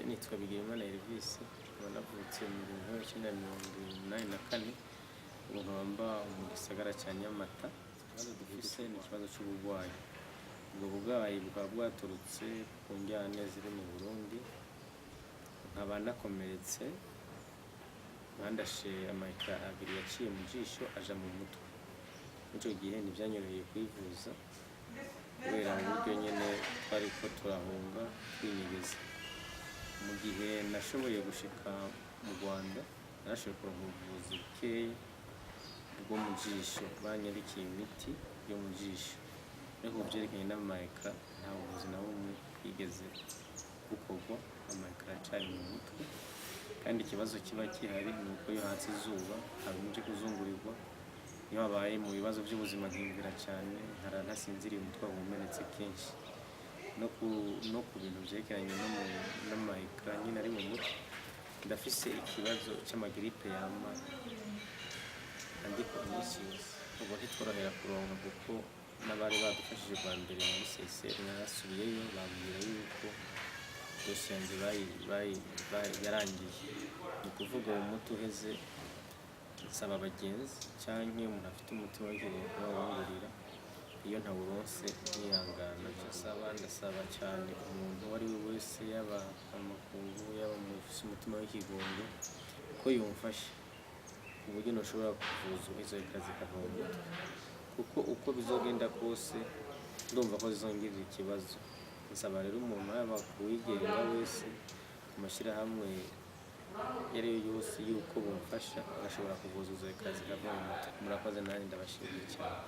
nitwa Bigirimana Elvis, nkaba navutse mu 1984, ubu nkaba mba mu gisagara cya Nyamata. Ikibazo dufise ni ikibazo cy'uburwayi. Ubwo burwayi bukaba bwaturutse ku njyane ziri mu Burundi, nkaba nakomeretse bandashe amayika abiri yaciye mu jisho aja mu mutwe. Icyo gihe ntibyanyoroheye kwivuza kubera uburyo nyine twariko turahunga twinyegeza. Mu gihe nashoboye gushika mu Rwanda, narashoboye kuronka ubuvuzi bukeya bwo mu jisho, banyandikiye imiti yo mu jisho, ariko byerekanye n'amayika nta buvuzi na bumwe bwigeze bukorwa. Amayika aracari mu mutwe, kandi ikibazo kiba gihari ni uko iyo hatse izuba habanje kuzungurirwa. Iyo habaye mu bibazo by'ubuzima nkiyumvira cyane, nkara ntasinziriye, umutwe umenetse kenshi. No ku bintu byerekeranye n'amayika nyine ari mu mutwe, ndafise ikibazo cy'amagiripe yama andika iminsi yose. Ubu ntitworohera kuronka kuko n'abari badufashije bwa mbere muri CSR narasubiyeyo, bambwira yuko dosiye yanjye yarangiye. Ni ukuvuga uwo muti uheze, nsaba abagenzi canke umuntu afite umutima w'ikiruhuko kubawungurira. Iyo ntawuronse nihangana, ndasaba cyane umuntu uwo ari we wese, yaba amakungu, yaba ufise umutima w'ikigongo, ko yomfasha ku buryo ntushobora kuvuza izo kazi kava mu mutwe, kuko uko bizogenda kose ndumva ko zizongirira ikibazo. Nsaba rero umuntu yaba kuwigenga wese, ku mashyirahamwe iyo ari yo yose, yuko bumfasha agashobora kuvuza izo kazi kava mu mutwe. Murakoze, nanjye ndabashimiye cyane.